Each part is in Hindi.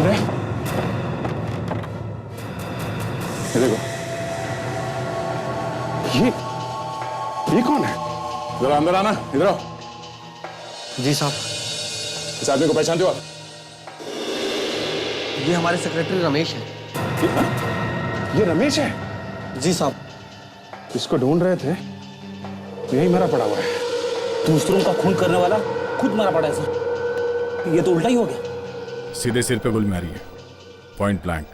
अरे ये देखो, ये कौन है? जरा अंदर आना, इधर आओ। जी साहब। इस आदमी को पहचानते हो आप? ये हमारे सेक्रेटरी रमेश है। ये रमेश है? जी साहब। इसको ढूंढ रहे थे, यही मरा पड़ा हुआ है। दूसरों का खून करने वाला खुद मरा पड़ा है सर। ये तो उल्टा ही हो गया। सीधे सिर पे गोली मारी है, पॉइंट ब्लैंक।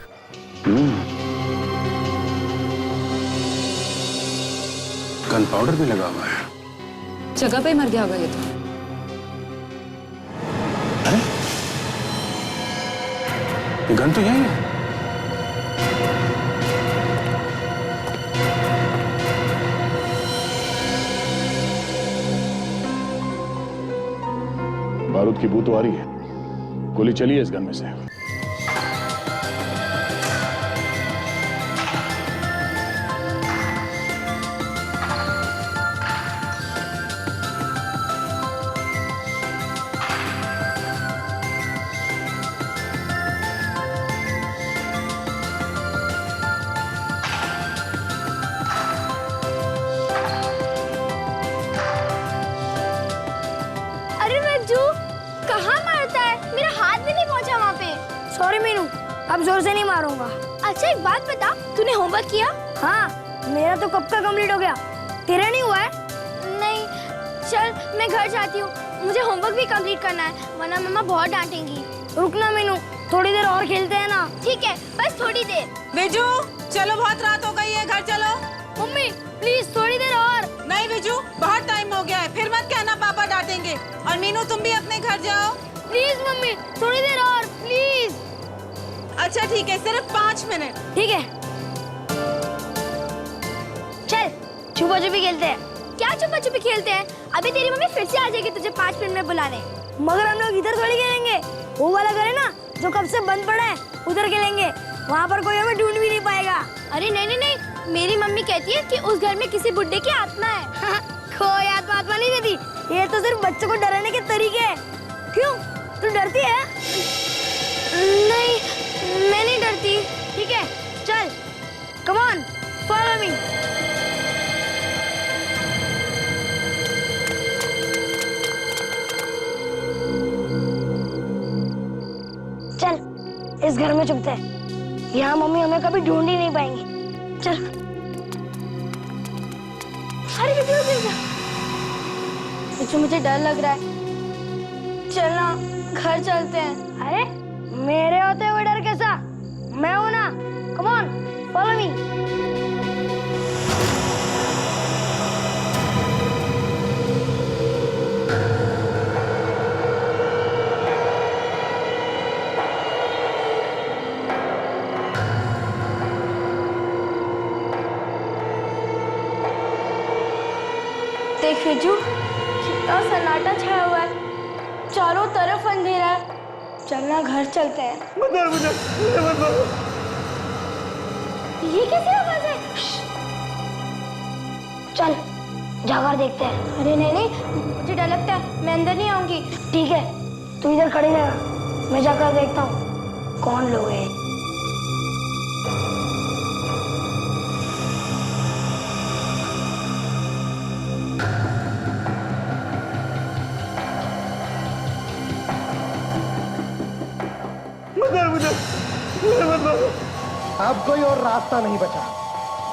गन पाउडर भी लगा हुआ है। जगह पे ही मर गया होगा ये तो। अरे ये गन तो यही है। बारूद की बू तो आ रही है। गोली चली है इस गन में से। सॉरी मीनू, अब जोर से नहीं मारूंगा। अच्छा एक बात बता, तूने होमवर्क किया? हाँ, मेरा तो कब का कंप्लीट हो गया, तेरा नहीं हुआ है? नहीं, चल मैं घर जाती हूँ, मुझे होमवर्क भी कंप्लीट करना है, वरना मम्मा बहुत डांटेंगी। रुकना मीनू, थोड़ी देर और खेलते हैं ना। ठीक है, बस थोड़ी देर। विजू चलो, बहुत रात हो गई है, घर चलो। मम्मी प्लीज थोड़ी देर और। नहीं विजू, बहुत टाइम हो गया है, फिर मत कहना पापा डांटेंगे। और मीनू तुम भी अपने घर जाओ। प्लीज मम्मी थोड़ी देर और प्लीज। अच्छा ठीक है, सिर्फ 5 मिनट। ठीक है, चल छुपा छुपी खेलते हैं। क्या छुपा छुपी खेलते हैं? अभी तेरी मम्मी फिर से आ जाएगी तुझे 5 मिनट में बुलाने। मगर हम लोग इधर थोड़ी खेलेंगे, वो वाला घर है ना जो कब से बंद पड़ा है, उधर खेलेंगे। वहाँ पर कोई हमें ढूंढ भी नहीं पाएगा। अरे नहीं नहीं नहीं, मेरी मम्मी कहती है कि उस घर में किसी बुड्ढे की आत्मा है। कोई आत्मा नहीं देती, ये तो सिर्फ बच्चों को डराने के तरीके हैं। क्यों, तू डरती है? नहीं, मैं नहीं डरती। ठीक है, चल कम ऑन फॉलो मी। चल इस घर में छुपते हैं, यहाँ मम्मी हमें कभी ढूंढ ही नहीं पाएंगी। चल। अरे मुझे डर लग रहा है, चलना घर चलते हैं। अरे मेरे होते हुए डर कैसा, मैं हूं ना। Come on follow me. देख विजू, कितना सन्नाटा छाया हुआ है, चारों तरफ अंधेरा है। चलना घर चलते हैं। मुझे ये कैसी आवाज है? चल जाकर देखते हैं। अरे नहीं नहीं, मुझे डर लगता है, मैं अंदर नहीं आऊंगी। ठीक है, तू इधर खड़ी रह, मैं जाकर देखता हूँ कौन लोग हैं। अब कोई और रास्ता नहीं बचा,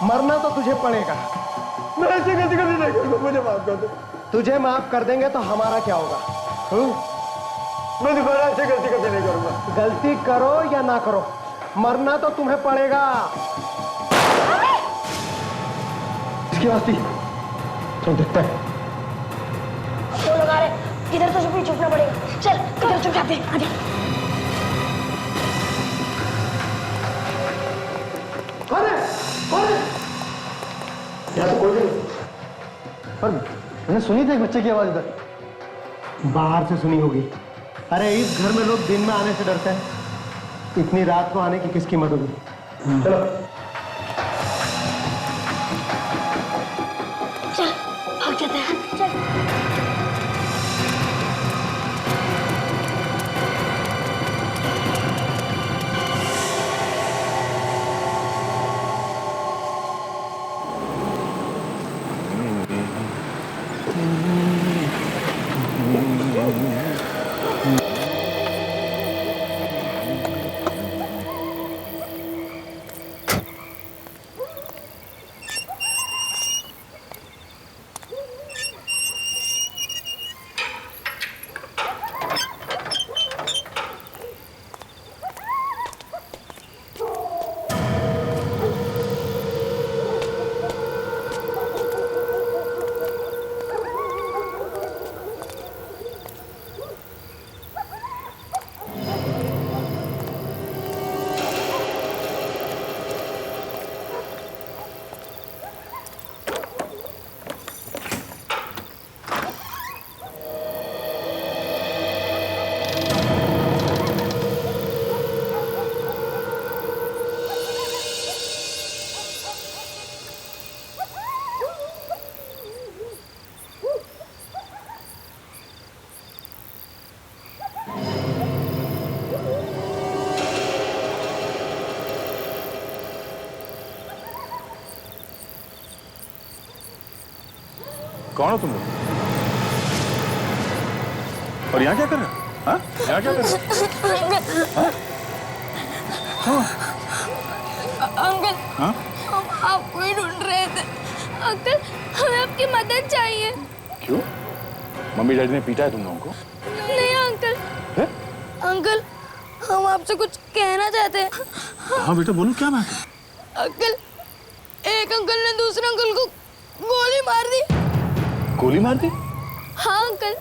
मरना तो तुझे पड़ेगा। मैं ऐसी गलती कभी नहीं करूंगा, मुझे माफ कर दो। तुझे माफ कर देंगे तो हमारा क्या होगा? मैं दोबारा ऐसी गलती कभी नहीं करूंगा। गलती करो या ना करो, मरना तो तुम्हें पड़ेगा। इसकी बात थी, तुम देखते हैं। वो लोग आ रहे, इधर तो छुपना पड़ेगा। चल इधर छुप जाते हैं, आजा। यहाँ तो कोई नहीं, पर मैंने सुनी थी एक बच्चे की आवाज इधर। बाहर से सुनी होगी। अरे इस घर में लोग दिन में आने से डरते हैं, इतनी रात को आने की किसकी मदद होगी? चलो चल भाग जाते हैं, चल। कौन हो तुम लोग? और यहाँ क्या कर रहे हो? हाँ? यहाँ क्या कर रहे हो? अंकल हाँ? हम आपको ही ढूंढ रहे थे। अंकल हमें आपकी मदद चाहिए। क्यों? मम्मी डैडी ने पीटा है तुम लोगों को? नहीं अंकल। है? अंकल हम आपसे कुछ कहना चाहते हैं। हाँ बेटा बोलो, क्या बात है? अंकल एक अंकल ने दूसरे अंकल को गोली मार दी। गोली मार दी? हाँ अंकल,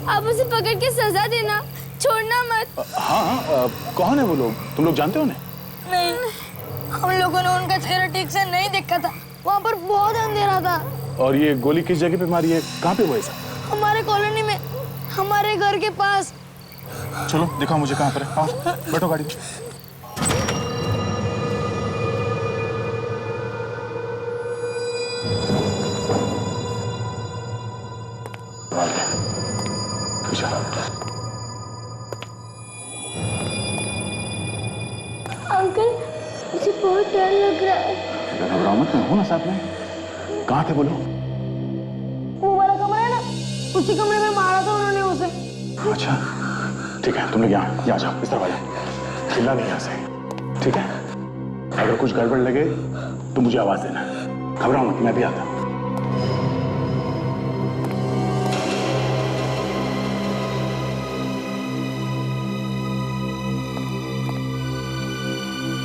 आप उसे पकड़ के सजा देना, छोड़ना मत। हाँ, कौन है वो लोग? तुम लोग जानते हो उन्हें? नहीं, हम लोगों ने उनका चेहरा ठीक से नहीं देखा था, वहाँ पर बहुत अंधेरा था। और ये गोली किस जगह पे मारी है? कहाँ पे हुआ ऐसा? हमारे कॉलोनी में, हमारे घर के पास। चलो दिखाओ मुझे कहाँ पर है। आओ बैठो गाड़ी में। अंकल मुझे बहुत डर लग रहा है। घबराओ मत, मैं हूं ना साथ में। कहाँ थे बोलो? वो वाला कमरा है ना, उसी कमरे में मारा था उन्होंने उसे। अच्छा ठीक है, तुम लोग यहाँ जाओ, इस तरफ आ जाओ। चिल्ला नहीं यहाँ से, ठीक है? अगर कुछ गड़बड़ लगे तो मुझे आवाज देना। घबराओ मत, मैं भी आता हूँ।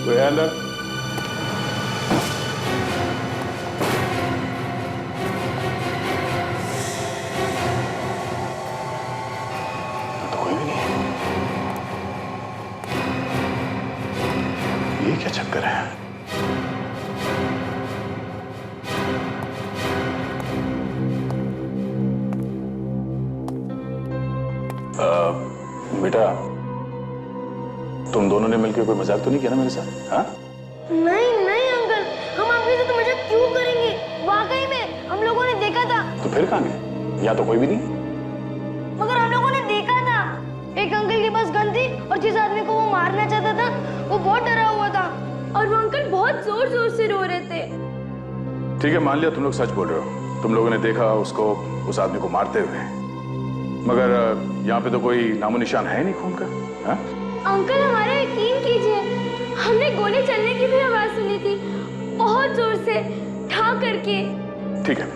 कोई है अंदर? तो कोई भी नहीं है। ये क्या चक्कर है? बेटा तुम दोनों ने मिलकर कोई मजाक तो नहीं किया ना मेरे साथ? हाँ? नहीं नहीं अंकल, हम आपके साथ मजाक क्यों करेंगे? वाकई में हम लोगों ने देखा था। तो फिर कहाँ गए? यहाँ तो कोई भी नहीं। मगर हम लोगों ने देखा था, एक अंकल के पास गन थी और जिस आदमी को वो मारना चाहता था वो बहुत डरा हुआ था और वो अंकल बहुत जोर जोर से रो रहे थे। ठीक है, मान लिया तुम लोग सच बोल रहे हो। तुम लोगों ने देखा उसको, उस आदमी को मारते हुए, मगर यहाँ पे तो कोई नामो निशान है नहीं खून का। हाँ? अंकल हमारा यकीन कीजिए, हमने गोली चलने की भी आवाज सुनी थी, बहुत जोर से, ठा करके। ठीक है,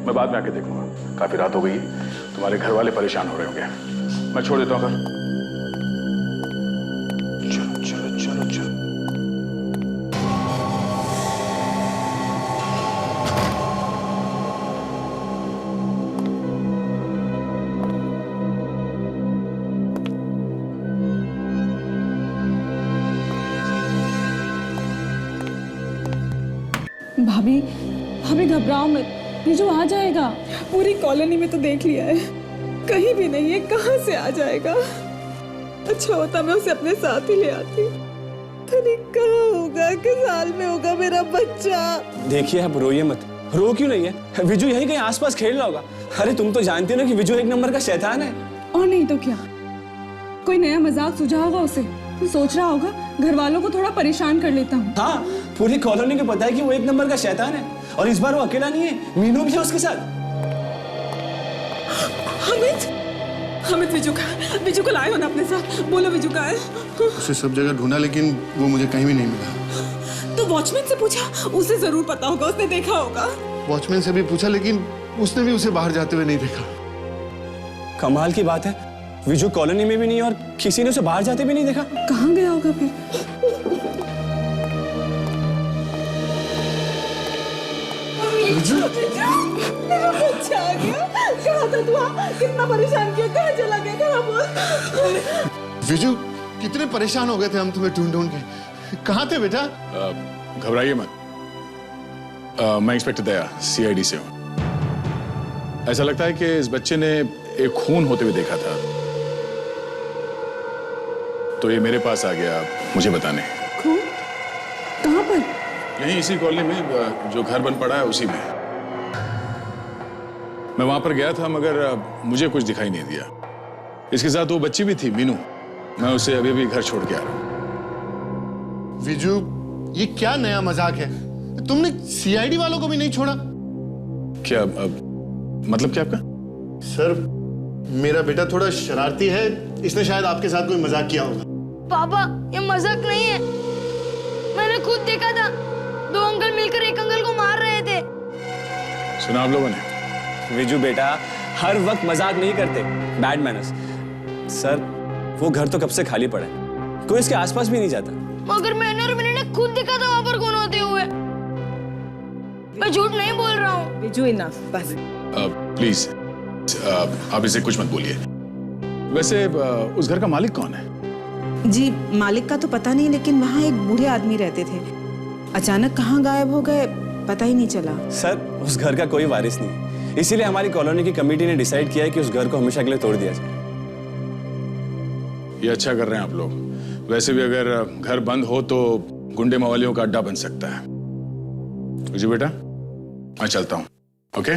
मैं बाद में आके देखूंगा। काफी रात हो गई, तुम्हारे घर वाले परेशान हो रहे होंगे। मैं छोड़ देता हूँ घर। चलो चलो चलो चलो। भाभी भाभी घबराओ मत, ये जो आ जाएगा। पूरी कॉलोनी में तो देख लिया है, कहीं भी नहीं है, कहाँ से आ जाएगा। अच्छा होता मैं उसे अपने साथ ही ले आती। अरे कहाँ होगा, किस हाल में होगा मेरा बच्चा। देखिए आप रोइए मत। रो क्यों नहीं है? विजू यहीं कहीं आसपास खेल रहा होगा। अरे तुम तो जानती हो ना कि विजू एक नंबर का शैतान है। और नहीं तो क्या, कोई नया मजाक सूझा होगा उसे, तो सोच रहा होगा घर वालों को थोड़ा परेशान कर लेता हूँ। हाँ, पूरी कॉलोनी को पता है कि वो एक नंबर का शैतान है। और इस बार वो अकेला नहीं है, मीनू भी है उसके साथ। हमिद विजू को लाए हो ना अपने साथ? बोलो विजू कहाँ है? उसे सब जगह ढूंढा लेकिन वो मुझे कहीं भी नहीं मिला। तो वॉचमैन से पूछा, उसे जरूर पता होगा, उसने देखा होगा। वॉचमैन से भी पूछा लेकिन उसने भी उसे बाहर जाते हुए नहीं देखा। कमाल की बात है, विजू कॉलोनी में भी नहीं और किसी ने उसे बाहर जाते भी नहीं देखा। कहाँ गया होगा फिर? मेरा बच्चा आ गया। कहाँ था तू? कितना परेशान किया, कहाँ चला गया, कहाँ बोल। विजू कितने परेशान हो गए थे हम तुम्हें ढूंढ ढूंढ के। कहाँ थे बेटा? घबराइए मत। मैं इंस्पेक्टर दया CID से हूँ। ऐसा लगता है कि इस बच्चे ने एक खून होते हुए देखा था, तो ये मेरे पास आ गया मुझे बताने। खून? कहाँ पर? यहीं इसी कॉलोनी में, जो घर बन पड़ा है उसी में। मैं वहां पर गया था मगर मुझे कुछ दिखाई नहीं दिया। इसके साथ वो बच्ची भी थी, मीनू। मैं उसे अभी भी घर छोड़ के आ रहा हूँ। विजू ये क्या नया मजाक है? तुमने CID वालों को भी नहीं छोड़ा? क्या मतलब क्या आपका? सर, मेरा बेटा थोड़ा शरारती है, इसने शायद आपके साथ कोई मजाक किया होगा। पापा, ये मजाक नहीं है, मैंने खुद देखा था। 2 अंकल मिलकर एक अंकल को मार रहे थे। सुना आप लोगों ने? विजू बेटा हर वक्त मजाक नहीं करते, बैड मैनर्स। सर वो घर तो कब से खाली पड़ा है, कोई इसके आसपास भी नहीं जाता। मगर मैंने और मैंने खुद देखा था वहां पर कौन होते हुए। मैं झूठ नहीं बोल रहा हूँ। बिजू इनफ, बस। प्लीज आप इसे कुछ मत बोलिए। वैसे उस घर का मालिक कौन है? जी मालिक का तो पता नहीं, लेकिन वहाँ एक बूढ़े आदमी रहते थे। अचानक कहाँ गायब हो गए पता ही नहीं चला। सर उस घर का कोई वारिस नहीं, इसीलिए हमारी कॉलोनी की कमेटी ने डिसाइड किया है कि उस घर को हमेशा के लिए तोड़ दिया जाए। ये अच्छा कर रहे हैं आप लोग। वैसे भी अगर घर बंद हो तो गुंडे मवालियों का अड्डा बन सकता है। जी बेटा, मैं चलता हूँ। ओके?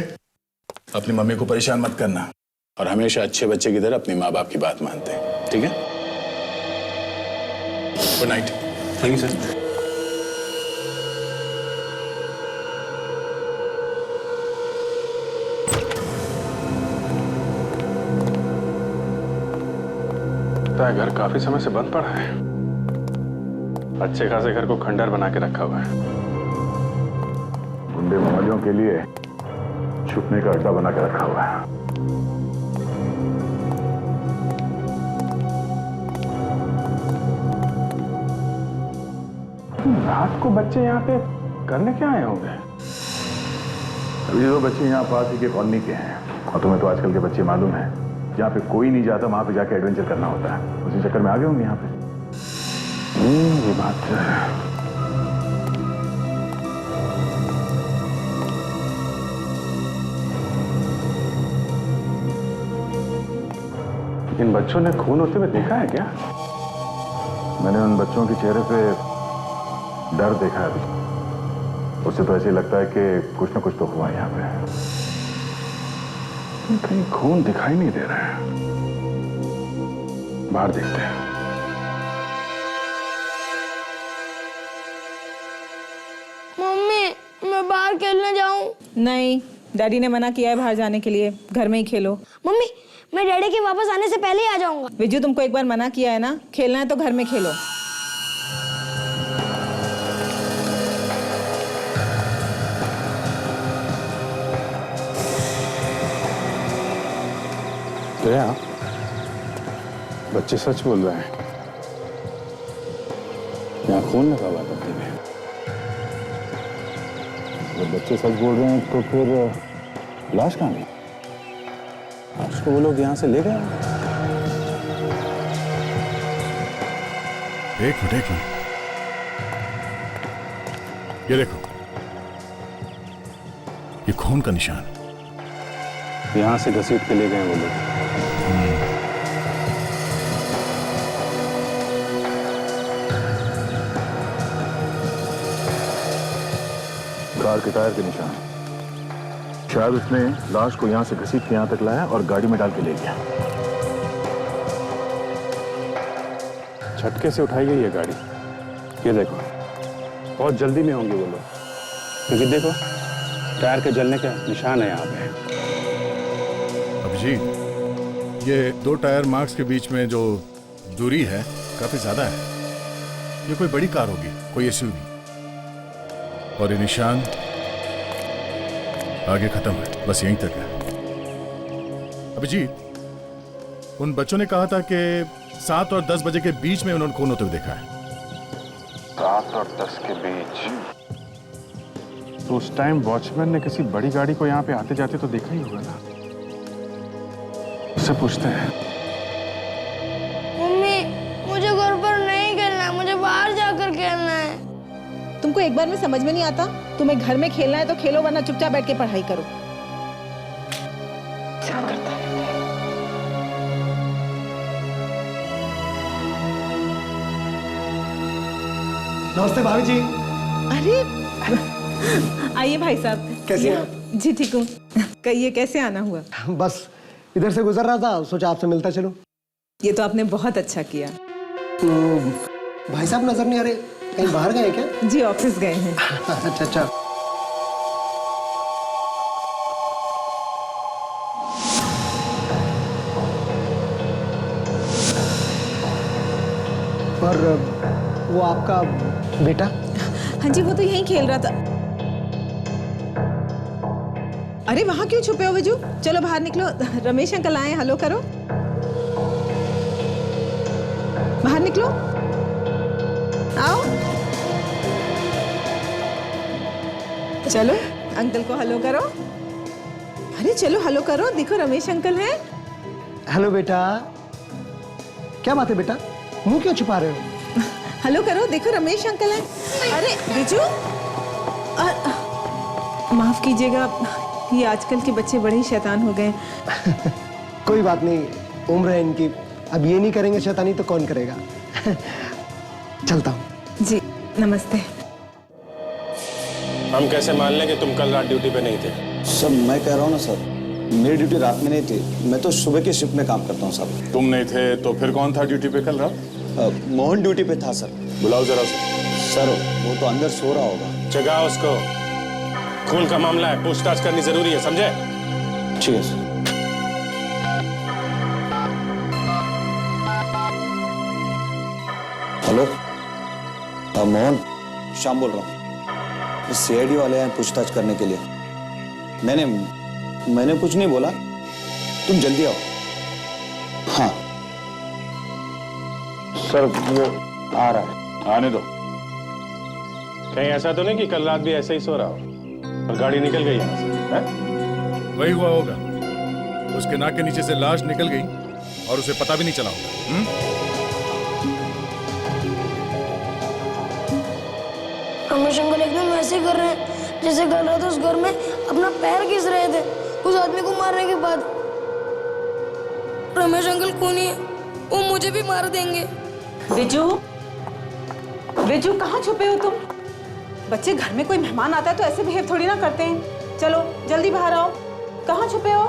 अपनी मम्मी को परेशान मत करना और हमेशा अच्छे बच्चे की तरह अपने माँ बाप की बात मानते हैं, ठीक है? Good night. Thank you sir. घर काफी समय से बंद पड़ा है। अच्छे खासे घर को खंडर बना के रखा हुआ है। गुंडे मवालियों के लिए छुपने का अड्डा बना के रखा हुआ है। रात को बच्चे यहाँ पे करने क्या आए होंगे? अभी जो बच्चे यहाँ पास ही के कॉलोनी के हैं, और तुम्हें तो आजकल के बच्चे मालूम है, जहाँ पे कोई नहीं जाता वहां पे जाके एडवेंचर करना होता है। उसी चक्कर में आ गए होंगे यहाँ पे। ये बात है। इन बच्चों ने खून होते हुए देखा है क्या? मैंने उन बच्चों के चेहरे पे डर देखा है अभी। उससे तो ऐसे लगता है कि कुछ ना कुछ तो हुआ यहाँ पे। कहीं खून दिखाई नहीं दे रहा है। बाहर देखते हैं। मम्मी, मैं बाहर खेलने जाऊं? नहीं, डैडी ने मना किया है बाहर जाने के लिए, घर में ही खेलो। मम्मी, मैं डैडी के वापस आने से पहले ही आ जाऊंगा। विजू तुमको एक बार मना किया है ना, खेलना है तो घर में खेलो। बच्चे सच बोल रहे हैं। यहाँ खून लगा हुआ था में। जब बच्चे सच बोल रहे हैं तो फिर लाश कहाँ गई? लाश को वो लोग यहाँ से ले गए। एक मिनट। ये देखो, ये खून का निशान। यहाँ से घसीट के ले गए वो लोग। कार के टायर के निशान। शायद उसने लाश को यहां से घसीट के यहां तक लाया और गाड़ी में डाल के ले गया। झटके से उठाई गई है गाड़ी। ये देखो, बहुत जल्दी में होंगे वो लोग, क्योंकि देखो टायर के जलने का निशान है यहाँ पे। अभिजीत, ये 2 टायर मार्क्स के बीच में जो दूरी है काफी ज्यादा है। ये कोई बड़ी कार होगी, कोई एसयूवी। और ये निशान आगे खत्म है, बस यहीं तक है। अभिजीत, उन बच्चों ने कहा था कि 7 और 10 बजे के बीच में उन्होंने खून होते हुए देखा है। 7 और 10 के बीच? तो उस टाइम वॉचमैन ने किसी बड़ी गाड़ी को यहाँ पे आते जाते तो देखा ही होगा ना। उससे पूछते हैं। मम्मी, मुझे घर पर नहीं खेलना है, मुझे बाहर जाकर खेलना है। तुमको एक बार में समझ में नहीं आता? तुम्हें घर में खेलना है तो खेलो, वरना चुपचाप बैठ के पढ़ाई करो। क्या करता है? नमस्ते भाभी जी। अरे आइए भाई साहब। कैसी हैं? जी ठीक हूँ। कहिए कैसे आना हुआ? बस इधर से गुजर रहा था, सोचा आपसे मिलता चलो। ये तो आपने बहुत अच्छा किया। भाई साहब नजर नहीं आ रहे, कहीं बाहर गए क्या? जी ऑफिस गए हैं। अच्छा अच्छा। और वो आपका बेटा? हाँ जी, वो तो यहीं खेल रहा था। अरे वहां क्यों छुपे हो विजू? चलो बाहर निकलो। रमेश अंकल आए, हेलो करो। बाहर निकलो, आओ। चलो अंकल को हेलो करो। अरे चलो हेलो करो, देखो रमेश अंकल हैं। हेलो बेटा। क्या बात है बेटा, मुंह क्यों छुपा रहे हो? हेलो करो, देखो रमेश अंकल हैं। अरे विजू, माफ कीजिएगा, ये आजकल के बच्चे बड़े ही शैतान हो गए। कोई बात नहीं, उम्र है इनकी, अब ये नहीं करेंगे शैतानी तो कौन करेगा। चलता हूँ। जी नमस्ते। हम कैसे मान लें कि तुम कल रात ड्यूटी पे नहीं थे? सर मैं कह रहा हूँ ना सर, मेरी ड्यूटी रात में नहीं थी, मैं तो सुबह की शिफ्ट में काम करता हूँ साहब। तुम नहीं थे तो फिर कौन था ड्यूटी पे कल रात? मोहन ड्यूटी पे था सर। बुलाओ जरा उसे। सर वो तो अंदर सो रहा होगा। जगाओ उसको, खून का मामला है, पूछताछ करनी जरूरी है, समझे? ठीक है सर। हेलो मोहन, श्याम बोल रहा हूँ। सीआईडी वाले हैं पूछताछ करने के लिए। नहीं, मैंने कुछ नहीं बोला, तुम जल्दी आओ। हाँ सर वो आ रहा है। आने दो। कहीं ऐसा तो नहीं कि कल रात भी ऐसे ही सो रहा हो और गाड़ी निकल गई यहाँ से, हैं? वही हुआ होगा, उसके नाक के नीचे से लाश निकल गई और उसे पता भी नहीं चला होगा। रमेश अंकल एकदम वैसे ही कर रहे हैं जैसे कर रहे थे उस घर में अपना पैर घिस रहे थे उस आदमी को मारने के बाद। रमेश अंकल खूनी है, वो मुझे भी मार देंगे। विजू, विजू कहाँ छुपे हो तुम? बच्चे घर में कोई मेहमान आता है तो ऐसे बिहेव थोड़ी ना करते हैं। चलो जल्दी बाहर आओ, कहाँ छुपे हो?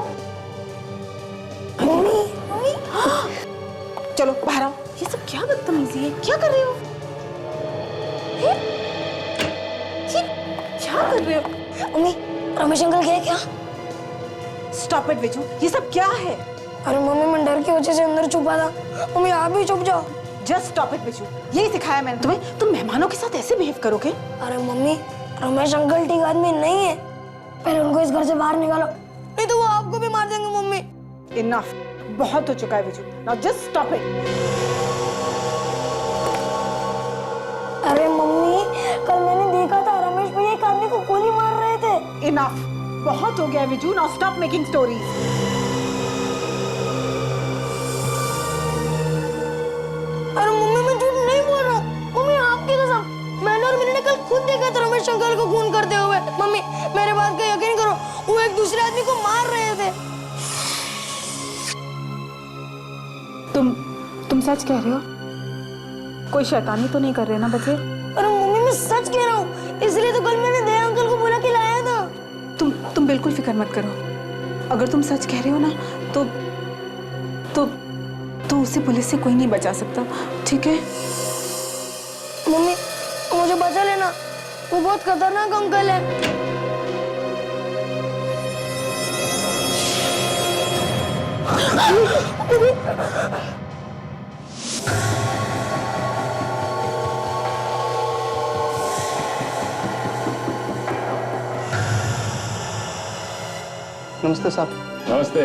चलो बाहर आओ। ये सब क्या बदतमीजी है, क्या कर रहे हो? ये क्या कर रहे हो? मम्मी, रमेश अंकल गए क्या? स्टॉप इट विजू, ये सब क्या है? अरे मम्मी, मैं डर की वजह से अंदर छुपा था। मम्मी आप भी छुप जाओ। जस्ट स्टॉप इट विजू, यही सिखाया मैंने तुम्हें? तुम मेहमानों के साथ ऐसे बिहेव करोगे? अरे मम्मी, रमेश अंकल ठीक आदमी नहीं है, पहले उनको इस घर से बाहर निकालो, नहीं तो वो आपको भी मार देंगे। मम्मी इनफ, बहुत हो चुका है Viju, now just stop it. अरे मम्मी, कल मैंने देखा था रमेश भैया एक आदमी को गोली मार रहे थे। इनफ, बहुत हो गया Viju, now stop making stories. अरे मम्मी, मैं झूठ नहीं बोल रहा हूँ। मम्मी आपकी कसम, मैंने और मैंने कल खुद देखा था रमेश अंकल को खून करते हुए। मम्मी मेरे बात का यकीन करो, वो एक दूसरे आदमी को मार रहे थे। तुम सच कह रहे हो? कोई शैतानी तो नहीं कर रहे ना बच्चे? अरे मम्मी, मैं सच कह रहा हूँ, इसलिए तो कल मैंने दया अंकल को बुला के लाया था। तुम बिल्कुल फिक्र मत करो, अगर तुम सच कह रहे हो ना तो उसे पुलिस से कोई नहीं बचा सकता, ठीक है? मम्मी मुझे बचा लेना, वो बहुत खतरनाक अंकल है। नमस्ते साहब। नमस्ते।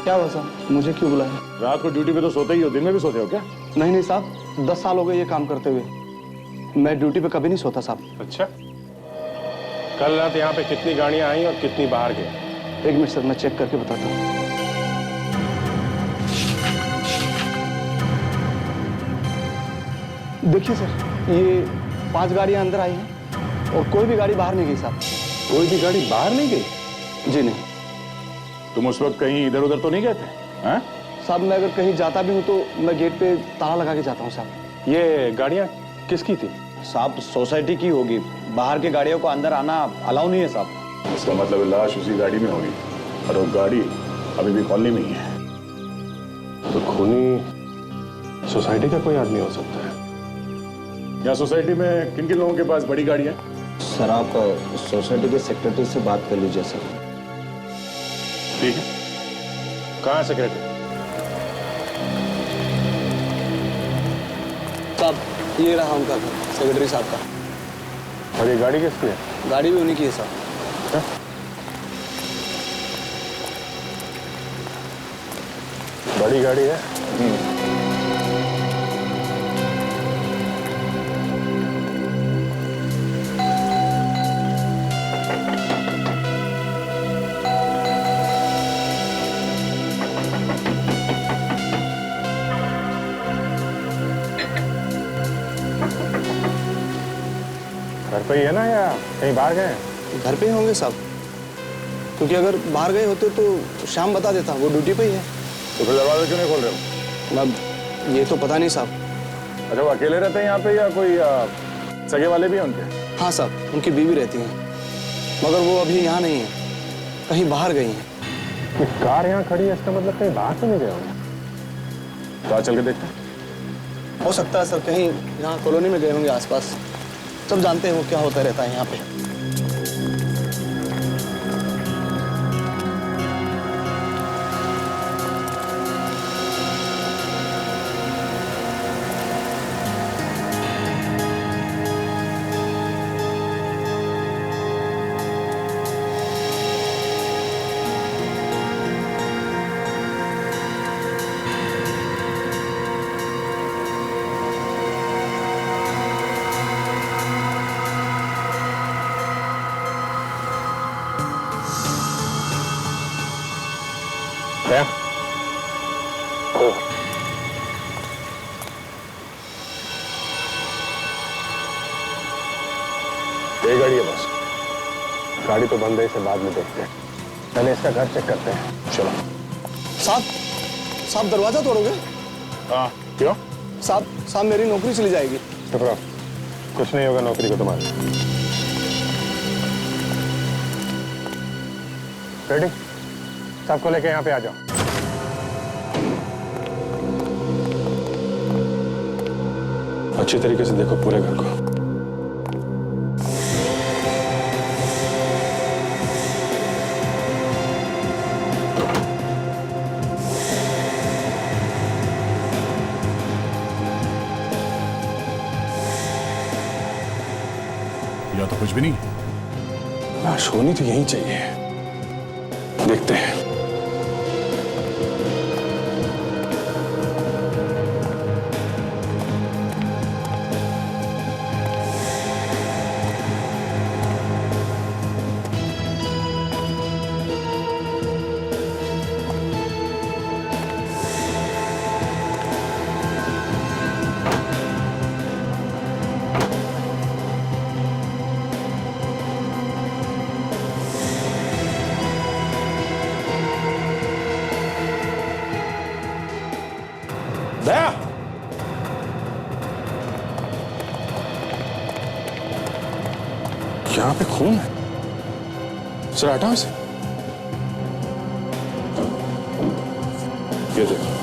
क्या हुआ साहब, मुझे क्यों बुलाया? रात को ड्यूटी पे तो सोते ही हो, दिन में भी सोते हो क्या? नहीं साहब, 10 साल हो गए ये काम करते हुए, मैं ड्यूटी पे कभी नहीं सोता साहब। अच्छा, कल रात यहाँ पे कितनी गाड़ियाँ आई और कितनी बाहर गई? एक मिनट सर, मैं चेक करके बताता हूँ। देखिए सर, ये 5 गाड़ियाँ अंदर आई हैं और कोई भी गाड़ी बाहर नहीं गई साहब। कोई भी गाड़ी बाहर नहीं गई? जी नहीं। तुम उस वक्त कहीं इधर उधर तो नहीं गए थे? हाँ? साहब मैं अगर कहीं जाता भी हूँ तो मैं गेट पे ताला लगा के जाता हूँ साहब। ये गाड़ियाँ किसकी थी? साहब सोसाइटी की होगी, बाहर की गाड़ियों को अंदर आना अलाउ नहीं है साहब। इसका मतलब लाश उसी गाड़ी में होगी और वो गाड़ी अभी भी कॉलोनी में ही है। तो खूनी सोसाइटी का कोई आदमी हो सकता है। यहाँ सोसाइटी में किन किन लोगों के पास बड़ी गाड़ियाँ? सर आप सोसाइटी के सेक्रेटरी से बात कर लीजिए सर। ठीक है, कहाँ है सेक्रेटरी? साहब ये रहा उनका घर, सेक्रेटरी साहब का। और ये गाड़ी किसकी है? गाड़ी भी उन्हीं की है साहब। बड़ी गाड़ी है। घर पे ही है ना या कहीं बाहर गए? घर पे ही होंगे साहब, क्योंकि अगर बाहर गए होते तो शाम बता देता, वो ड्यूटी पे ही है। तो फिर दरवाजा क्यों नहीं खोल रहे हो? अब ये तो पता नहीं साहब। अच्छा, वो अकेले रहते हैं यहाँ पे या कोई सगे वाले भी हैं उनके? हाँ साहब, उनकी बीवी रहती हैं, मगर वो अभी यहाँ नहीं है, कहीं बाहर गई हैं। ये कार यहाँ खड़ी है, इसका मतलब कहीं बाहर तो नहीं गए होंगे। तो आज चल के देखते हैं। हो सकता है सर कहीं यहाँ कॉलोनी में गए होंगे आसपास। सब जानते हैं वो क्या होता रहता है यहाँ पे। क्या? ये गाड़ी है बस। गाड़ी तो बंद है, इसे बाद में देखते हैं। पहले इसका घर चेक करते हैं। चलो। साहब दरवाजा तोड़ोगे? हाँ, क्यों? साहब मेरी नौकरी चली जाएगी। चुप रहो, कुछ नहीं होगा नौकरी को तुम्हारी। रेडी? सबको लेके यहाँ पे आ जाओ। अच्छी तरीके से देखो पूरे घर को। या तो कुछ भी नहीं। लाश होनी तो यहीं चाहिए, देखते हैं। दया, यहाँ पे खून है। सर हटाओ इसे। ये देखो।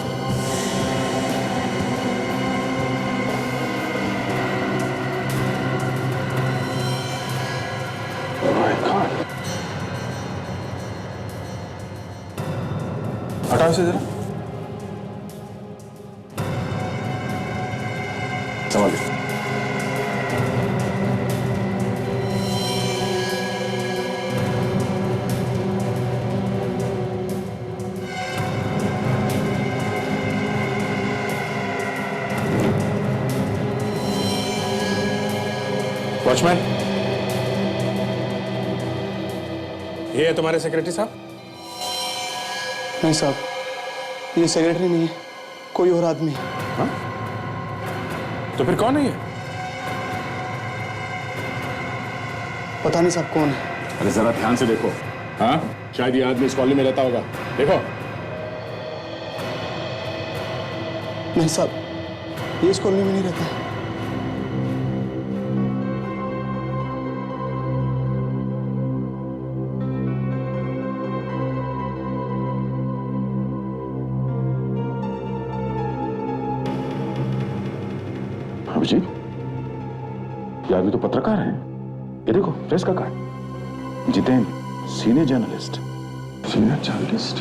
My God। हटाओ इसे जरा। संभालिए। वॉचमैन, ये है तुम्हारे सेक्रेटरी साहब? नहीं साहब, ये सेक्रेटरी नहीं है, कोई और आदमी है। हाँ? तो फिर कौन है ये? पता नहीं साहब कौन है। अरे जरा ध्यान से देखो। हाँ, शायद ये आदमी इस कॉलोनी में रहता होगा। देखो। नहीं साहब, ये इस कॉलोनी में नहीं रहता है। अभिजीत, ये आदमी तो पत्रकार है। ये देखो, प्रेस का card. Jitendra, senior journalist. Senior journalist?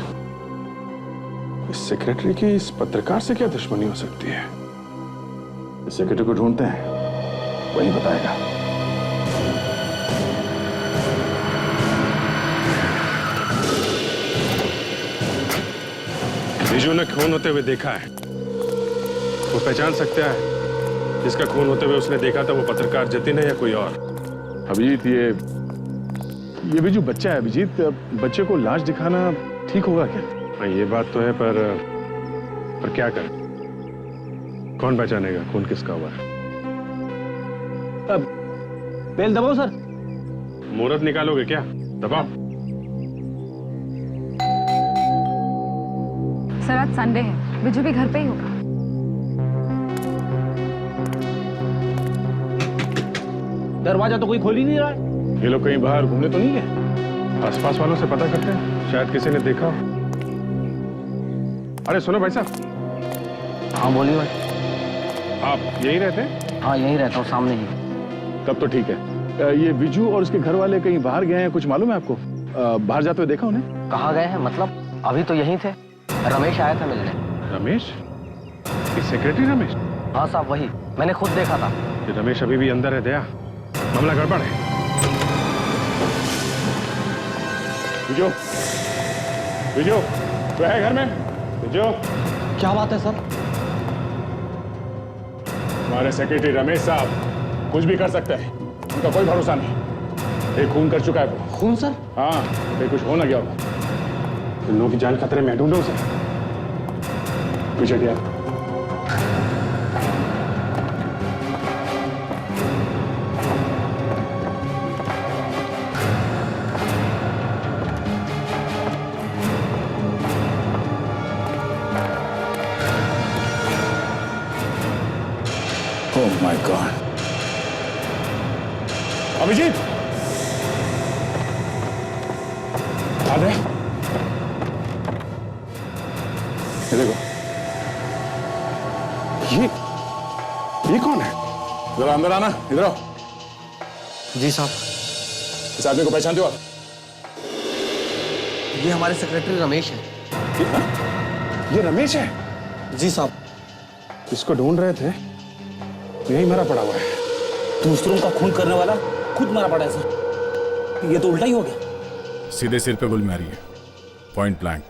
इस सेक्रेटरी की इस पत्रकार से क्या दुश्मनी हो सकती है? सेक्रेटरी को ढूंढते हैं, वही बताएगा। बिजू ने खून होते हुए देखा है, वो पहचान सकता है जिसका खून होते हुए उसने देखा था वो पत्रकार जतिन है या कोई और। अभिजीत, ये बिजू बच्चा है। अभिजीत, बच्चे को लाश दिखाना ठीक होगा क्या? हाँ, ये बात तो है, पर क्या करें? कौन पहचानेगा खून किसका हुआ है? बेल दबाओ सर। मुहूर्त निकालोगे क्या? दबाओ। सर आज संडे है, बिजू भी घर पे ही होगा। दरवाजा तो कोई खोल ही नहीं रहा है। ये लोग कहीं बाहर घूमने तो नहीं गए? आसपास वालों से पता करते हैं, शायद किसी ने देखा हो। अरे सुनो भाई साहब। हाँ बोलिए भाई। आप यहीं रहते हैं? हाँ यहीं रहता हूँ, सामने ही। तब तो ठीक है। ये बिजू और उसके घर वाले कहीं बाहर गए हैं, कुछ मालूम है आपको? बाहर जाते हुए देखा उन्हें? कहाँ गए हैं मतलब? अभी तो यहीं थे, रमेश आया था मिलने। रमेश? ये सेक्रेटरी रमेश? हाँ साहब वही, मैंने खुद देखा था। ये रमेश अभी भी अंदर है दया, मामला गड़बड़ है। बिजू, बिजू, तो है घर में? बिजू, क्या बात है सर? हमारे सेक्रेटरी रमेश साहब कुछ भी कर सकते हैं, उनका कोई भरोसा नहीं। एक खून कर चुका है वो। खून सर? हाँ, कहीं कुछ हो ना गया होगा। इन लोगों की जान खतरे में, ढूंढो उसे। पीछे Hatia. Oh my God! Abhijit, आ गए? ये देखो, ये कौन है? जरा अंदर आना, इधर आओ। जी साहब। इस आदमी को पहचानते हो आप? ये हमारे सेक्रेटरी रमेश है। ये रमेश है? जी साहब। इसको ढूंढ रहे थे, यही मरा पड़ा हुआ है। दूसरों का खून करने वाला खुद मरा पड़ा है सर। ये तो उल्टा ही हो गया। सीधे सिर पे गोली मारी है, पॉइंट ब्लैंक।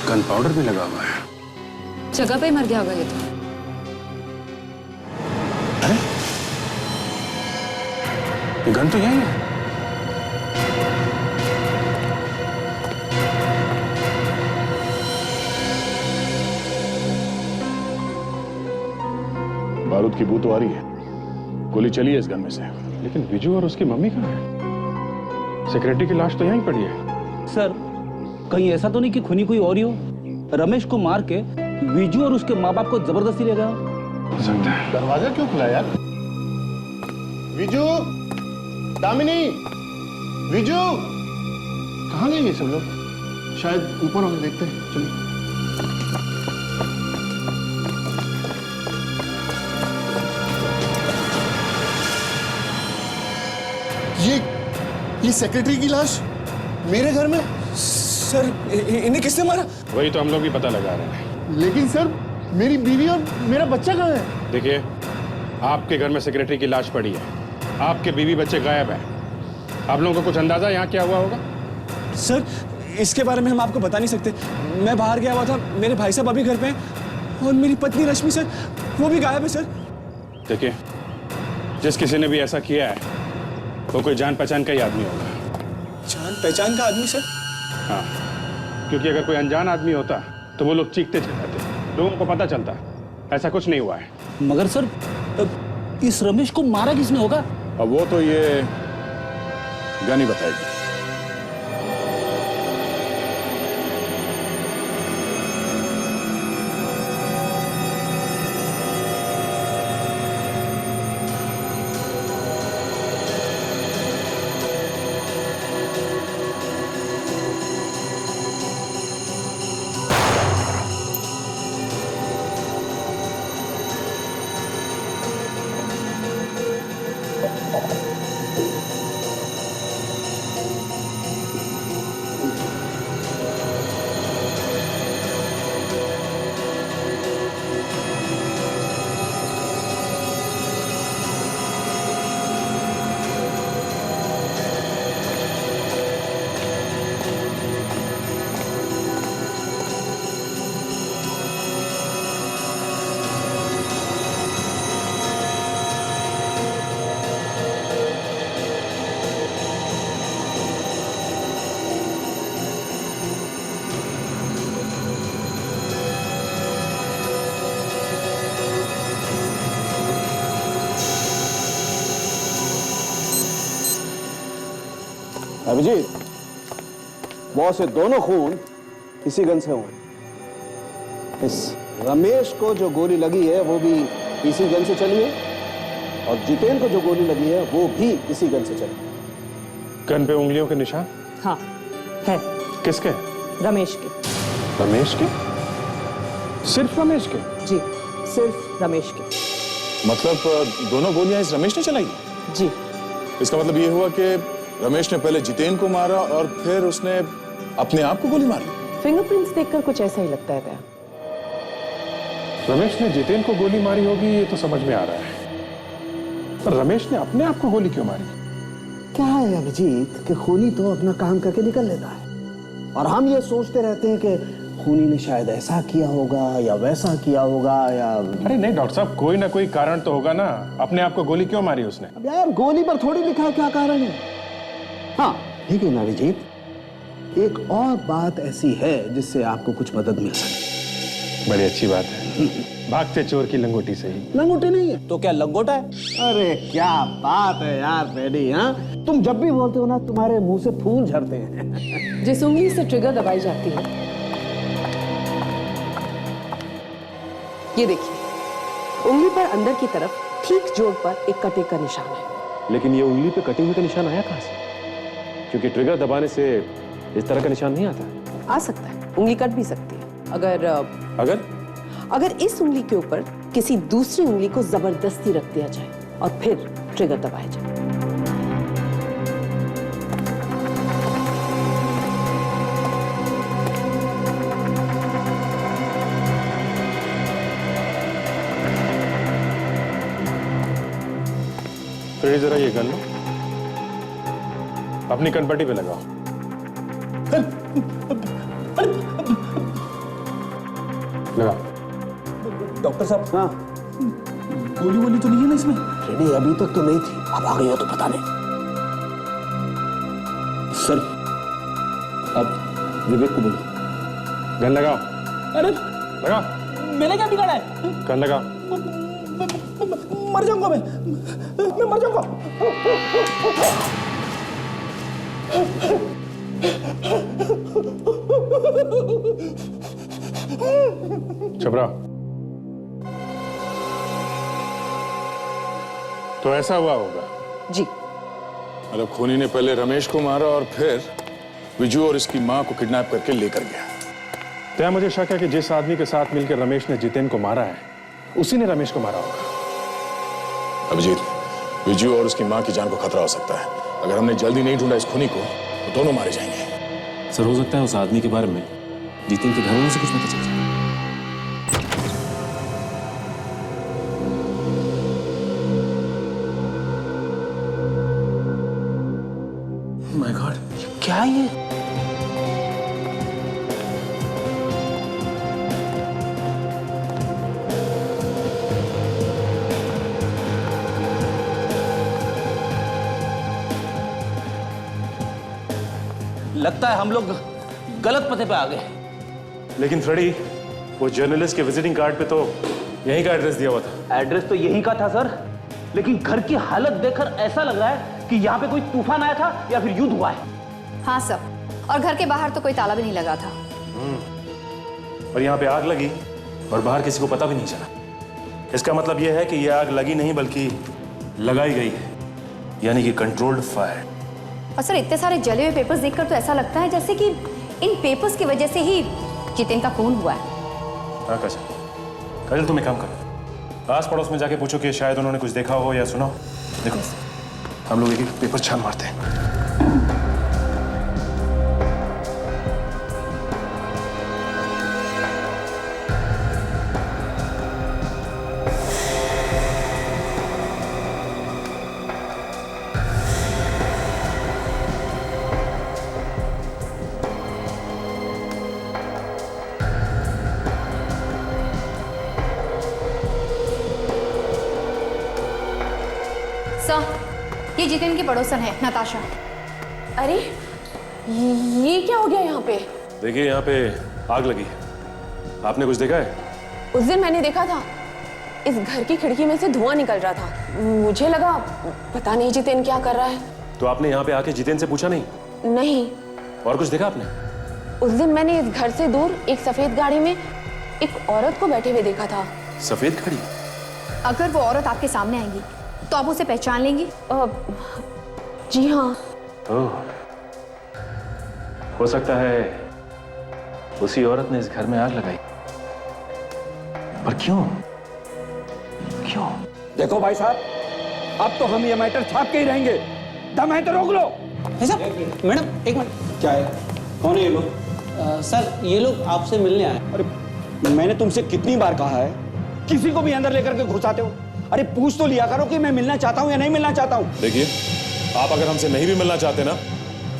गन पाउडर भी लगा हुआ है। जगह पे ही मर गया होगा ये तो। अरे ये गन तो यही है। बारूद की बू तो आ रही है, गोली चली है इस गन में से, लेकिन बिजू और उसकी मम्मी कहाँ है? सेक्रेटरी की लाश तो यहीं पड़ी है। सर कहीं ऐसा तो नहीं कि खूनी कोई और ही हो? रमेश को मार के बिजू और उसके माँ बाप को जबरदस्ती ले गया हो सकता है। दरवाजा क्यों खुला यार? विजू, दामिनी, विजू, कहाँ गए ये सब लोग? शायद ऊपर होंगे, देखते हैं, चलिए। ये सेक्रेटरी की लाश मेरे घर में? सर इन्हें किसने मारा? वही तो हम लोग भी पता लगा रहे हैं। लेकिन सर, मेरी बीवी और मेरा बच्चा कहाँ है? देखिए, आपके घर में सेक्रेटरी की लाश पड़ी है, आपके बीवी बच्चे गायब हैं। आप लोगों को कुछ अंदाजा यहाँ क्या हुआ होगा? सर इसके बारे में हम आपको बता नहीं सकते। मैं बाहर गया हुआ था, मेरे भाई साहब अभी घर पे हैं और मेरी पत्नी रश्मि सर वो भी गायब है सर। देखिए, जिस किसी ने भी ऐसा किया है वो कोई जान पहचान का ही आदमी होगा। जान पहचान का आदमी सर? हाँ, क्योंकि अगर कोई अनजान आदमी होता तो वो लोग चीखते चले जाते, लोगों को पता चलता। ऐसा कुछ नहीं हुआ है। मगर सर इस रमेश को मारा किसने होगा? अब वो तो ये गन ही बताएगी। अभिजीत, बॉस, ये दोनों खून इसी गन से हुए। इस रमेश को जो गोली लगी है वो भी इसी गन से चली है, और जितेन को जो गोली लगी है वो भी इसी गन से चली है। गन पे उंगलियों के निशान? हाँ है। किसके? रमेश के। रमेश के? सिर्फ रमेश के? जी, सिर्फ रमेश के। मतलब दोनों गोलियां इस रमेश ने चलाई? जी। इसका मतलब ये हुआ कि रमेश ने पहले जितेन को मारा और फिर उसने अपने आप को गोली मार ली। फिंगरप्रिंट्स देखकर कुछ ऐसा ही लगता है। रमेश ने जितेन को गोली मारी होगी ये तो समझ में आ रहा है, पर रमेश ने अपने आप को गोली क्यों मारी? क्या है अभिजीत कि खूनी तो अपना काम करके निकल लेता है, और हम ये सोचते रहते हैं कि खूनी ने शायद ऐसा किया होगा या वैसा किया होगा या। अरे नहीं डॉक्टर साहब, कोई ना कोई कारण तो होगा ना। अपने आप को गोली क्यों मारी उसने? अब यार गोली पर थोड़ी लिखा है क्या कारण है। हाँ लेकिन अभिजीत, एक और बात ऐसी है जिससे आपको कुछ मदद मिल सकती। बड़ी अच्छी बात है। भागते चोर की लंगोटी से ही। लंगोटी नहीं है तो क्या लंगोटा है? अरे क्या बात है यार बेडी, हाँ तुम जब भी बोलते हो ना तुम्हारे मुंह से फूल झड़ते हैं। जिस उंगली से ट्रिगर दबाई जाती है, ये देखिए, उंगली पर अंदर की तरफ ठीक जोड़ पर एक कटे का निशान है। लेकिन ये उंगली पे कटे हुए का निशान आया कहां से? क्योंकि ट्रिगर दबाने से इस तरह का निशान नहीं आता। आ सकता है, उंगली कट भी सकती है अगर इस उंगली के ऊपर किसी दूसरी उंगली को जबरदस्ती रख दिया जाए और फिर ट्रिगर दबाया जाए। फिर जरा ये गन लो, अपनी कनपट्टी पे लगाओ। लगा। डॉक्टर साहब, हाँ गोली वोली तो नहीं है ना इसमें? रेडी अभी तक तो नहीं थी, अब आ गई हो तो पता नहीं। सर अब विवेक को बोलो। गन लगाओ। अरे लगा। मैंने क्या बिगाड़ा है? गन लगाओ। मर जाऊंगा मैं मर जाऊंगा। चुप रहो। तो ऐसा हुआ होगा? जी। मतलब खूनी ने पहले रमेश को मारा और फिर विजू और इसकी मां को किडनैप करके लेकर गया। तो मुझे शक है कि जिस आदमी के साथ मिलकर रमेश ने जितेन को मारा है, उसी ने रमेश को मारा होगा। अभिजीत, विजू और उसकी मां की जान को खतरा हो सकता है। अगर हमने जल्दी नहीं ढूंढा इस खूनी को तो दोनों मारे जाएंगे। सर, हो सकता है उस आदमी के बारे में जितेन के घर वालों से कुछ पता चल जाए। माय गॉड, क्या है ये? लगता है हम लोग गलत पते पे आ गए। लेकिन फ्रेडी, वो जर्नलिस्ट के विजिटिंग कार्ड पे तो यहीं का एड्रेस दिया हुआ था। एड्रेस तो यहीं का था सर, लेकिन घर की हालत देखकर ऐसा लग रहा है कि यहाँ पे कोई तूफान आया था या फिर युद्ध हुआ है। हाँ सर, और घर के बाहर तो कोई ताला भी नहीं लगा था। और यहाँ पे आग लगी और बाहर किसी को पता भी नहीं चला। इसका मतलब यह है कि यह आग लगी नहीं बल्कि लगाई गई है, यानी कि कंट्रोल्ड फायर। और सर, इतने सारे जले हुए पेपर्स देखकर तो ऐसा लगता है जैसे कि इन पेपर्स की वजह से ही जितेन का खून हुआ है। हाँ काजल, तुम एक काम करो, आस पड़ोस में जाके पूछो कि शायद उन्होंने कुछ देखा हो या सुना हो। देखो, हम लोग एक एक पेपर छान मारते हैं। सर, ये जितेन की पड़ोसन है, नताशा। अरे ये क्या हो गया यहाँ पे? देखिए, यहाँ पे आग लगी है। आपने कुछ देखा है? उस दिन मैंने देखा था, इस घर की खिड़की में से धुआं निकल रहा था। मुझे लगा पता नहीं जितेन क्या कर रहा है। तो आपने यहाँ पे आके जितेन से पूछा नहीं नहीं। और कुछ देखा आपने? उस दिन मैंने इस घर से दूर एक सफेद गाड़ी में एक औरत को बैठे हुए देखा था। सफेद गाड़ी? अगर वो औरत आपके सामने आएंगी तो आप उसे पहचान लेंगी? जी हाँ। ओह, हो सकता है उसी औरत ने इस घर में आग लगाई। पर क्यों? क्यों? देखो भाई साहब, अब तो हम ये मैटर छाप के ही रहेंगे। दम है तो रोक लो। मैडम एक मिनट। क्या है? कौन है ये लोग? सर ये लोग आपसे मिलने आए। अरे मैंने तुमसे कितनी बार कहा है, किसी को भी अंदर लेकर के घुसाते हो? अरे पूछ तो लिया करो कि मैं मिलना चाहता हूँ या नहीं मिलना चाहता हूँ। देखिए, आप अगर हमसे नहीं भी मिलना चाहते ना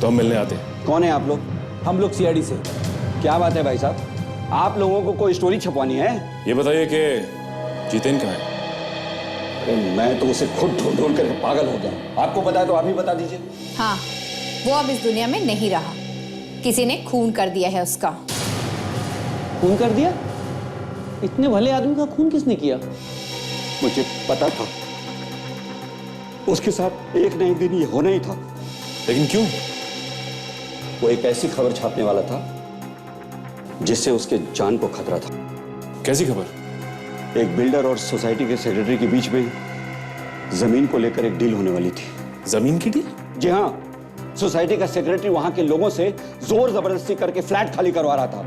तो हम मिलने आते। कौन है आप लोग? हम लोग सीआईडी से। क्या बात है भाई साहब, आप लोगों को कोई स्टोरी छपवानी है? ये बताइए कि जितेन कहाँ है? अरे मैं तो उसे खुद ढूंढ ढूंढ कर पागल हो गया। आपको पता है तो आप ही बता दीजिए। हाँ, वो अब इस दुनिया में नहीं रहा। किसी ने खून कर दिया है उसका। खून कर दिया? इतने भले आदमी का खून किसने किया? मुझे पता था उसके साथ एक ना एक दिन ये होना ही था। लेकिन क्यों? वो एक ऐसी खबर छापने वाला था जिससे उसके जान को खतरा था। कैसी खबर? एक बिल्डर और सोसाइटी के सेक्रेटरी के बीच में जमीन को लेकर एक डील होने वाली थी। जमीन की डील? जी हाँ, सोसाइटी का सेक्रेटरी वहां के लोगों से जोर जबरदस्ती करके फ्लैट खाली करवा रहा था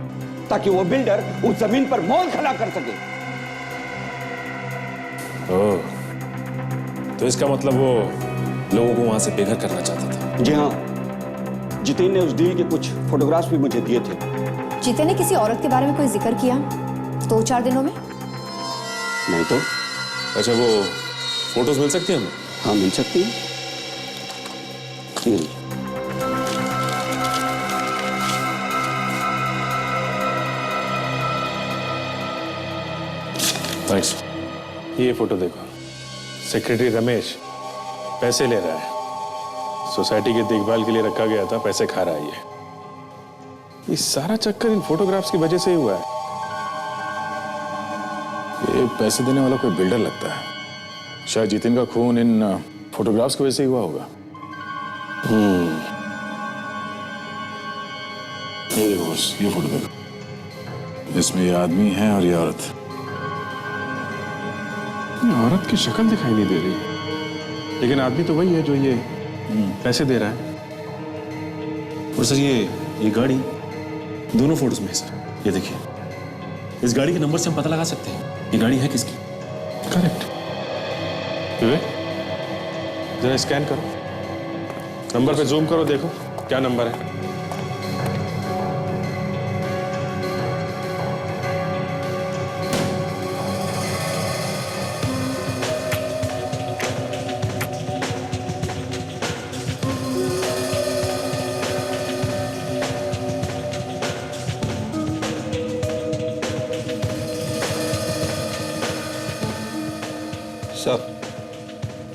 ताकि वो बिल्डर उस जमीन पर मॉल खड़ा कर सके। ओह, तो इसका मतलब वो लोगों को वहां से बेघर करना चाहता था। जी हाँ, जितेन ने उस डील के कुछ फोटोग्राफ्स भी मुझे दिए थे। जितेन ने किसी औरत के बारे में कोई जिक्र किया 2-4 दिनों में? नहीं तो। अच्छा, वो फोटोज मिल सकती हैं हमें? हाँ, मिल सकती है। थैंक्स। ये फोटो देखो, सेक्रेटरी रमेश पैसे ले रहा है। सोसाइटी के देखभाल के लिए रखा गया था, पैसे खा रहा है ये सारा चक्कर इन फोटोग्राफ्स की वजह से ही हुआ है। ये पैसे देने वाला कोई बिल्डर लगता है। शायद जितेन का खून इन फोटोग्राफ्स की वजह से ही हुआ होगा। ये देखो बस, ये फोटो देखो, इसमें ये आदमी है और ये औरत। औरत की शक्ल दिखाई नहीं दे रही, लेकिन आदमी तो वही है जो ये पैसे दे रहा है। और सर ये गाड़ी दोनों फोटोज में है सर। ये देखिए, इस गाड़ी के नंबर से हम पता लगा सकते हैं ये गाड़ी है किसकी। करेक्ट। विवेक, जरा स्कैन करो, नंबर पे जूम करो, देखो क्या नंबर है। सर,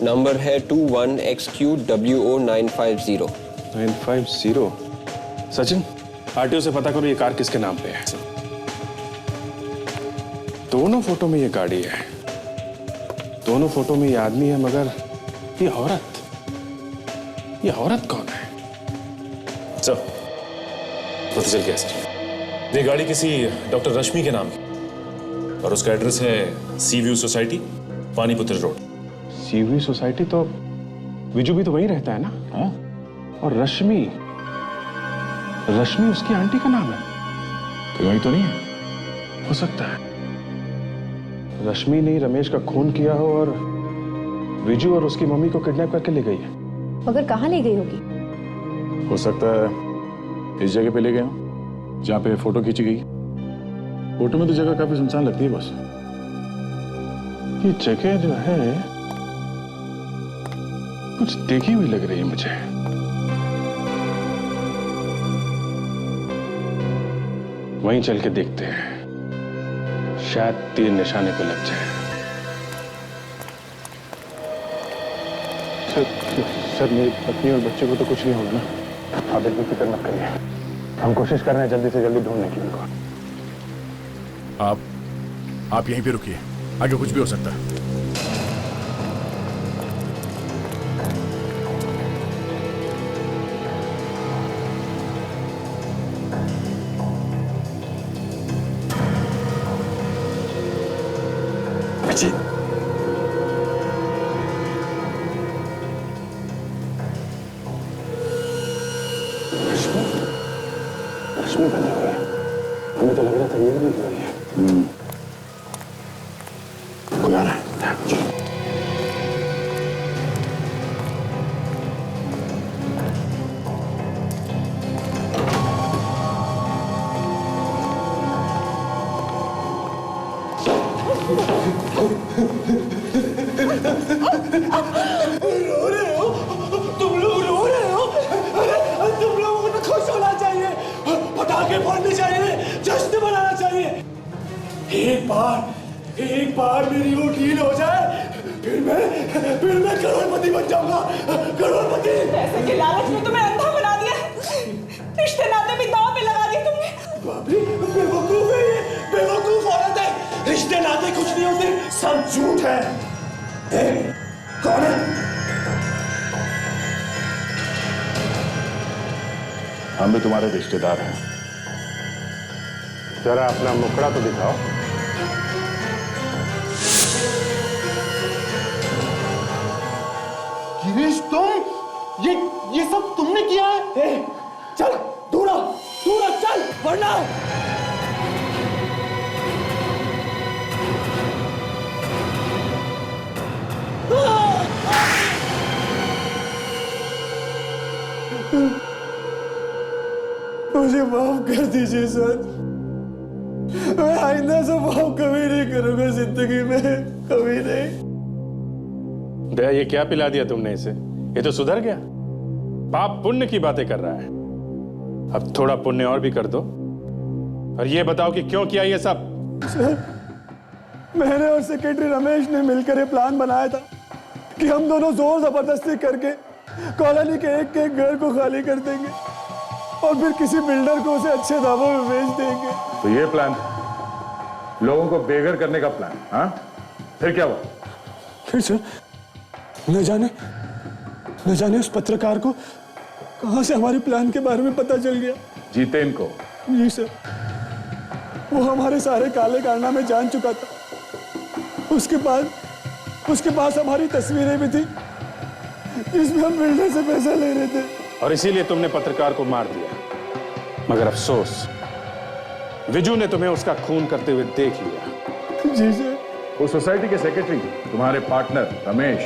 नंबर है 21XQWO950। 950। सचिन, आरटीओ से पता करो ये कार किसके नाम पे है। दोनों फोटो में ये गाड़ी है, दोनों फोटो में ये आदमी है, मगर ये औरत कौन है? सर, पता चल गया सर। ये गाड़ी किसी डॉक्टर रश्मि के नाम है और उसका एड्रेस है सी व्यू सोसाइटी, पानीपुत्र रोड। सीवी सोसाइटी तो विजू भी तो वहीं रहता है ना? हाँ? और रश्मि उसकी आंटी का नाम है। तो वही तो नहीं है? हो सकता है रश्मि ने रमेश का खून किया हो और विजू और उसकी मम्मी को किडनैप करके ले गई है। मगर कहाँ ले गई होगी? हो सकता है इस जगह पे ले गए हो जहाँ पे फोटो खींची गई। फोटो में तो जगह काफी सुनसान लगती है बस। ये जगह जो है कुछ देखी हुई लग रही है मुझे। वहीं चल के देखते हैं, शायद तीर निशाने पे लग जाए। सर, मेरी पत्नी और बच्चे को तो कुछ नहीं होगा ना? आप इतनी फिक्र मत करिए, हम कोशिश कर रहे हैं जल्दी से जल्दी ढूंढने की उनको। आप यहीं पे रुकिए, आगे कुछ भी हो सकता है। चाची रश्मि बंदी हुई है। हमें तो लग रहा था ये भी हुई है। कोई आ रहा है। रो रहे हो? तुम लोग रो रहे हो? अरे तुम लोगों को तो खुश होना चाहिए, पटाखे फोड़ने चाहिए, जश्न मनाना चाहिए। एक बार मेरी वो डील हो जाए, फिर मैं करोड़पति बन जाऊंगा, करोड़पति। पैसे के लालच में तुम्हें अंधा बना दिया, रिश्ते नाते भी दांव पे लगा दिए तुमने। भाभी बेवकूफ है ये, बेवकूफ औरत है। रिश्ते नाते कुछ नहीं होते, सब झूठ है। कौन है? हम भी तुम्हारे रिश्तेदार हैं। जरा अपना मुखड़ा तो दिखाओ। गिरीश तुम ये सब तुमने किया है? चल दूर चल, वरना मुझे माफ कर दीजिए सर, मैं आइंदा से माफ कभी नहीं करूंगा जिंदगी में, कभी नहीं। दया, ये क्या पिला दिया तुमने इसे? ये तो सुधर गया, पाप पुण्य की बातें कर रहा है। अब थोड़ा पुण्य और भी कर दो, और ये बताओ कि क्यों किया ये सब? सर, मैंने और सेक्रेटरी रमेश ने मिलकर ये प्लान बनाया था कि हम दोनों जोर जबरदस्ती करके कॉलोनी के एक घर को खाली कर देंगे और फिर किसी बिल्डर को उसे अच्छे दामों में बेच देंगे। तो ये प्लान था, लोगों को बेघर करने का प्लान। हाँ, फिर क्या हुआ? फिर सर न जाने उस पत्रकार को कहां से हमारे प्लान के बारे में पता चल गया। जीतेन को? जी सर, वो हमारे सारे काले कारनामे जान चुका था। उसके पास हमारी तस्वीरें भी थी जिसमें हम बिल्डर से पैसा ले रहे थे, और इसीलिए तुमने पत्रकार को मार दिया। मगर अफसोस, विजू ने तुम्हें उसका खून करते हुए देख लिया। जी सर। वो सोसाइटी के सेक्रेटरी, तुम्हारे पार्टनर रमेश,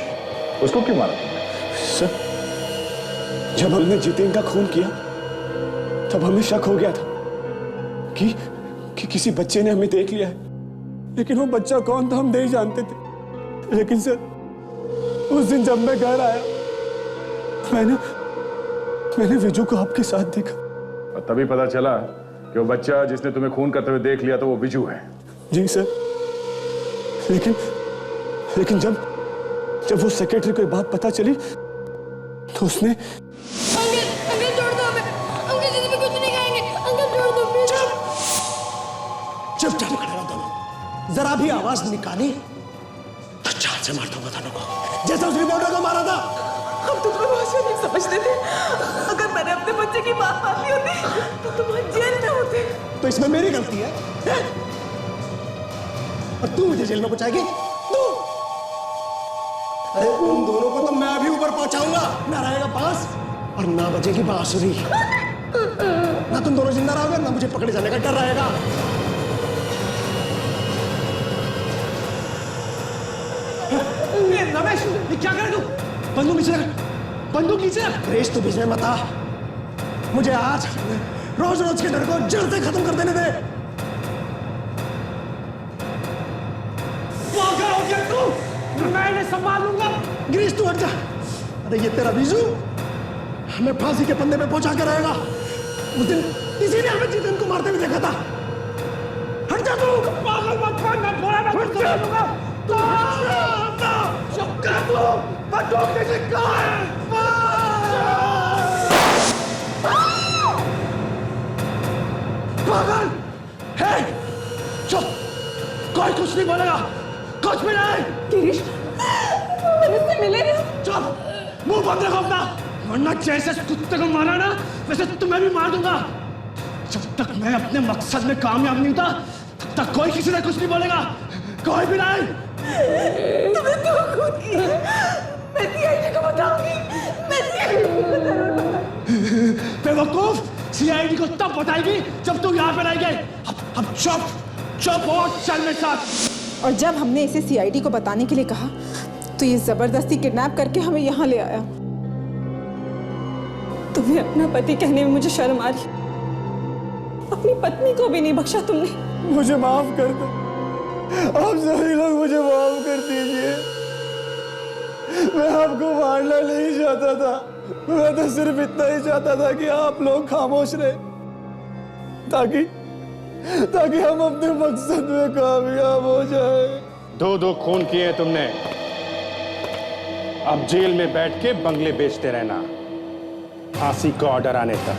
उसको क्यों मारा तुमने? सर, जब हमने जितेन का खून किया तब हमें शक हो गया था कि किसी बच्चे ने हमें देख लिया है, लेकिन वो बच्चा कौन था हम नहीं जानते थे। लेकिन सर, उस दिन जब मैं घर आया मैंने विजू को आपके साथ देखा, और तभी पता चला कि वो बच्चा जिसने तुम्हें खून करते हुए देख लिया तो वो विजू है। जी सर, लेकिन जब वो सेक्रेटरी को ये बात पता चली तो उसने अंकल छोड़ दो हमें, हम किसी से भी कुछ नहीं कहेंगे, अंकल छोड़ दो प्लीज। चुपचाप खड़े रहो दोनों, जरा भी आवाज निकाली तो चार से मार दूंगा दोनों को, जैसा उस रिपोर्टर को मारा था। हम तुमको भाषा नहीं समझते थे, अगर मैंने अपने बच्चे की बात मान ली होती तो तुम जेल में होते। तो इसमें मेरी गलती है, और तू मुझे जेल में पहुंचाएगी? तू? अरे उन दोनों को तो मैं भी ऊपर पहुंचाऊंगा, ना रहेगा बांस और ना बजेगी बांसुरी। ना तुम दोनों जिंदा रहोगे, ना मुझे पकड़े जाने का डर रहेगा। रमेश, ये क्या कर रहे तू? बंदूक नीचे रख, बंदूक नीचे रख। रेस तो बीच में मत आ, मुझे आज रोज रोज के डर को जड़ से खत्म कर देने दे। मैं इन्हें संभाल लूंगा। गिरीश तू हट जा। अरे ये तेरा बीजू हमें फांसी के पंदे पे पहुंचा के रहेगा। उस दिन किसी ने हमें जितेन को मारते हुए देखा था। हट जा तू। पागल मत कर, मैं बोला ना कुछ कर लूंगा। चुपका तू, बंदूक नीचे कहाँ है? पागल है, चुप, कोई कुछ नहीं बोलेगा, कुछ भी नहीं। गिरीश, हम इससे मिले नहीं। चुप, मुंह बंद रखो अपना, वरना जैसे कुत्ते को मारा ना वैसे तुम्हें भी मार दूंगा। जब तक मैं अपने मकसद में कामयाब नहीं होता तब तक कोई किसी से कुछ नहीं बोलेगा, कोई भी नहीं। तुमने दो खून किए। मैं सीआईडी को बताऊंगी। मैं सीआईडी को बताऊंगी। बेवकूफ, सीआईडी को तब बताएगी जब तू यहाँ पे रहेगी। अब चुप चुप और चल मेरे साथ। और जब हमने इसे सीआईडी को बताने के लिए कहा तो ये जबरदस्ती किडनैप करके हमें यहाँ ले आया। तुम्हें अपना पति कहने में मुझे शर्म आ रही। अपनी पत्नी को भी नहीं बख्शा तुमने। मुझे माफ कर दो, आप सभी लोग मुझे माफ कर दीजिए। मैं आपको मारना नहीं चाहता था, मैं तो सिर्फ इतना ही चाहता था कि आप लोग खामोश रहे ताकि हम अपने मकसद में कामयाब हो जाए। दो खून किए तुमने, अब जेल में बैठ के बंगले बेचते रहना फांसी का ऑर्डर आने तक।